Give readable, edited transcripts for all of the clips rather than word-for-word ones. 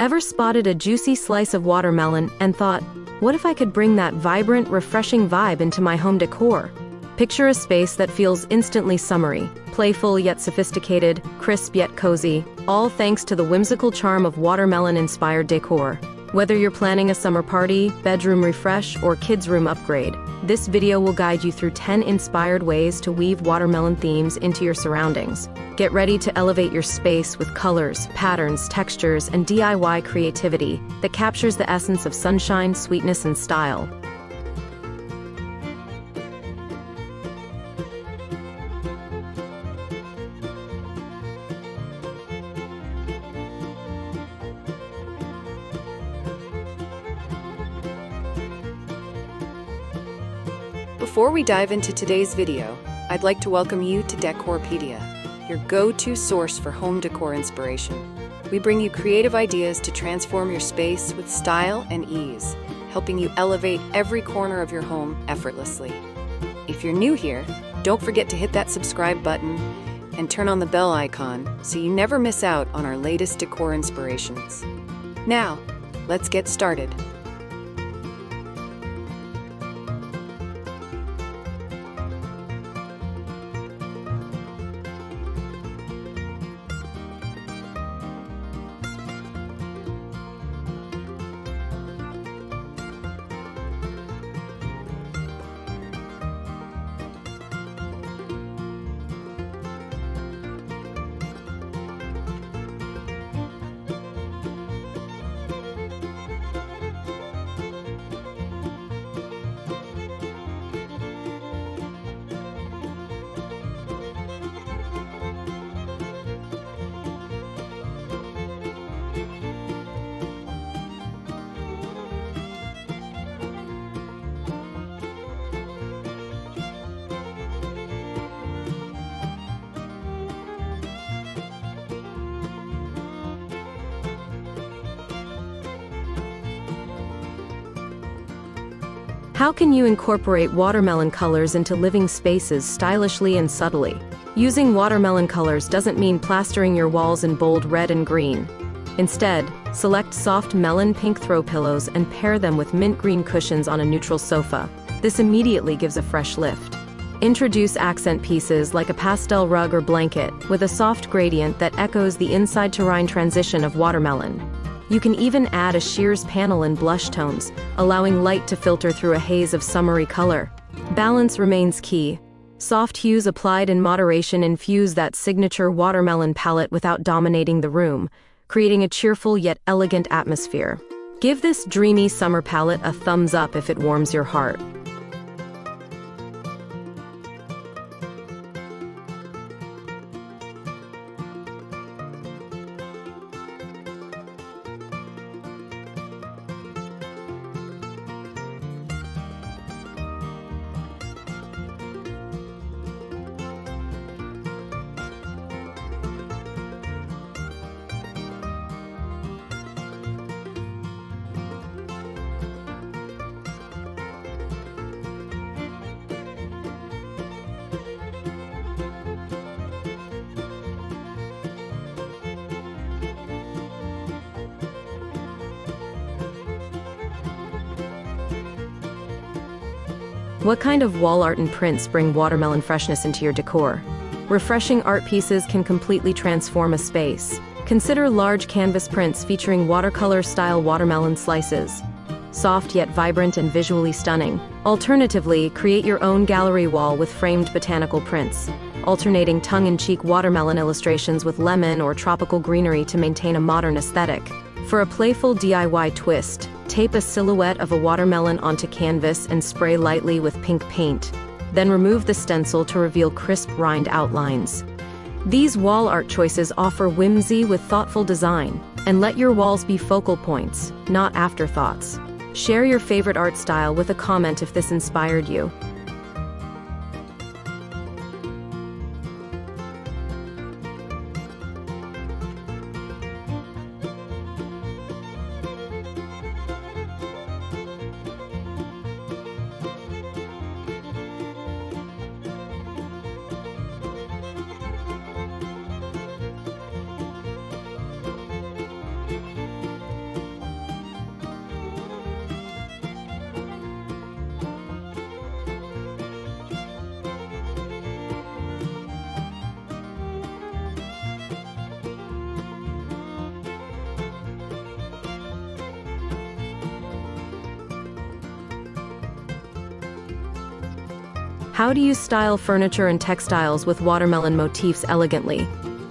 Ever spotted a juicy slice of watermelon and thought, what if I could bring that vibrant, refreshing vibe into my home decor? Picture a space that feels instantly summery, playful yet sophisticated, crisp yet cozy, all thanks to the whimsical charm of watermelon-inspired decor. Whether you're planning a summer party, bedroom refresh, or kids' room upgrade, this video will guide you through 10 inspired ways to weave watermelon themes into your surroundings. Get ready to elevate your space with colors, patterns, textures, and DIY creativity that captures the essence of sunshine, sweetness, and style. Before we dive into today's video, I'd like to welcome you to Decorpediya, your go-to source for home decor inspiration. We bring you creative ideas to transform your space with style and ease, helping you elevate every corner of your home effortlessly. If you're new here, don't forget to hit that subscribe button and turn on the bell icon so you never miss out on our latest decor inspirations. Now, let's get started. How can you incorporate watermelon colors into living spaces stylishly and subtly? Using watermelon colors doesn't mean plastering your walls in bold red and green. Instead, select soft melon pink throw pillows and pair them with mint green cushions on a neutral sofa. This immediately gives a fresh lift. Introduce accent pieces like a pastel rug or blanket with a soft gradient that echoes the inside-to-rind transition of watermelon. You can even add a shears panel in blush tones, allowing light to filter through a haze of summery color. Balance remains key. Soft hues applied in moderation infuse that signature watermelon palette without dominating the room, creating a cheerful yet elegant atmosphere. Give this dreamy summer palette a thumbs up if it warms your heart. What kind of wall art and prints bring watermelon freshness into your decor? Refreshing art pieces can completely transform a space. Consider large canvas prints featuring watercolor-style watermelon slices. Soft yet vibrant and visually stunning. Alternatively, create your own gallery wall with framed botanical prints, alternating tongue-in-cheek watermelon illustrations with lemon or tropical greenery to maintain a modern aesthetic. For a playful DIY twist, tape a silhouette of a watermelon onto canvas and spray lightly with pink paint. Then remove the stencil to reveal crisp rind outlines. These wall art choices offer whimsy with thoughtful design, and let your walls be focal points, not afterthoughts. Share your favorite art style with a comment if this inspired you. How do you style furniture and textiles with watermelon motifs elegantly?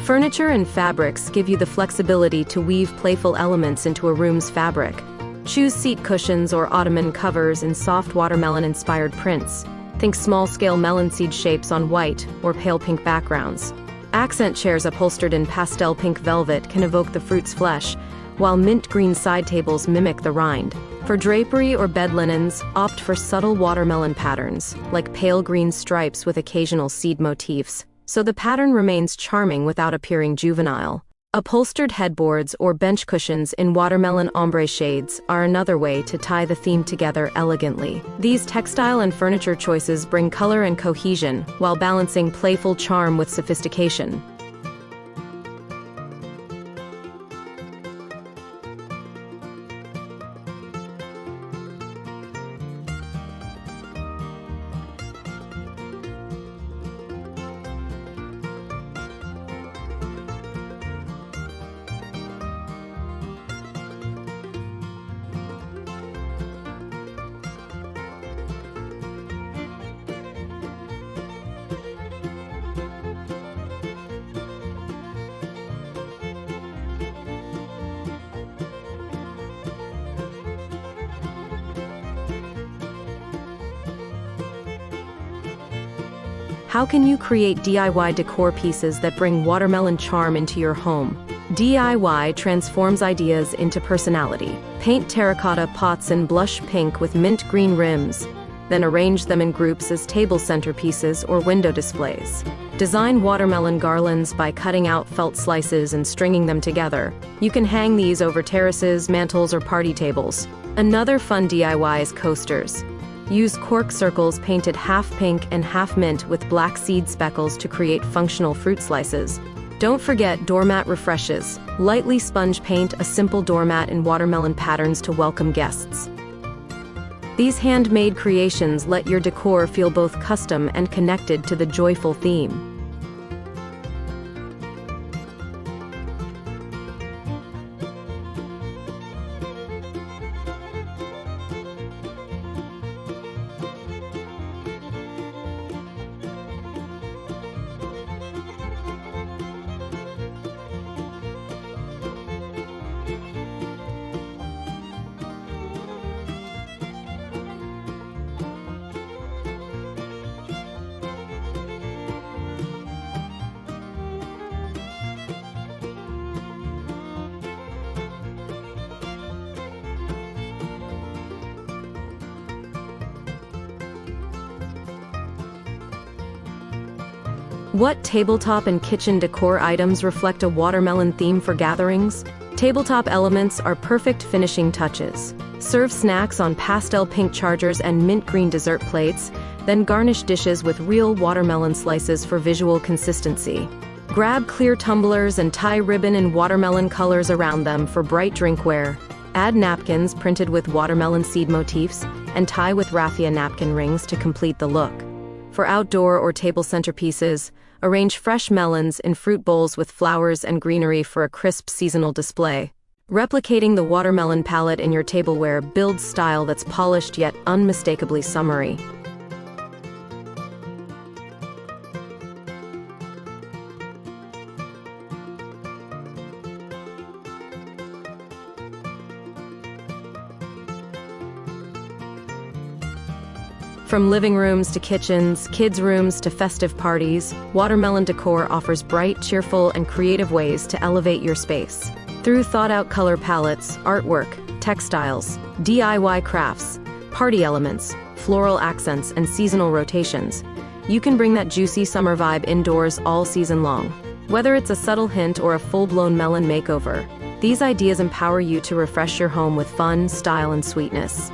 Furniture and fabrics give you the flexibility to weave playful elements into a room's fabric. Choose seat cushions or ottoman covers in soft watermelon-inspired prints. Think small-scale melon seed shapes on white or pale pink backgrounds. Accent chairs upholstered in pastel pink velvet can evoke the fruit's flesh, while mint green side tables mimic the rind. For drapery or bed linens, opt for subtle watermelon patterns, like pale green stripes with occasional seed motifs, so the pattern remains charming without appearing juvenile. Upholstered headboards or bench cushions in watermelon ombre shades are another way to tie the theme together elegantly. These textile and furniture choices bring color and cohesion while balancing playful charm with sophistication. How can you create DIY decor pieces that bring watermelon charm into your home? DIY transforms ideas into personality. Paint terracotta pots in blush pink with mint green rims, then arrange them in groups as table centerpieces or window displays. Design watermelon garlands by cutting out felt slices and stringing them together. You can hang these over terraces, mantels, or party tables. Another fun DIY is coasters. Use cork circles painted half pink and half mint with black seed speckles to create functional fruit slices. Don't forget doormat refreshes. Lightly sponge paint a simple doormat in watermelon patterns to welcome guests. These handmade creations let your decor feel both custom and connected to the joyful theme. What tabletop and kitchen decor items reflect a watermelon theme for gatherings? Tabletop elements are perfect finishing touches. Serve snacks on pastel pink chargers and mint green dessert plates, then garnish dishes with real watermelon slices for visual consistency. Grab clear tumblers and tie ribbon in watermelon colors around them for bright drinkware. Add napkins printed with watermelon seed motifs and tie with raffia napkin rings to complete the look. For outdoor or table centerpieces, arrange fresh melons in fruit bowls with flowers and greenery for a crisp seasonal display. Replicating the watermelon palette in your tableware builds style that's polished yet unmistakably summery. From living rooms to kitchens, kids' rooms to festive parties, watermelon decor offers bright, cheerful, and creative ways to elevate your space. Through thought-out color palettes, artwork, textiles, DIY crafts, party elements, floral accents, and seasonal rotations, you can bring that juicy summer vibe indoors all season long. Whether it's a subtle hint or a full-blown melon makeover, these ideas empower you to refresh your home with fun, style, and sweetness.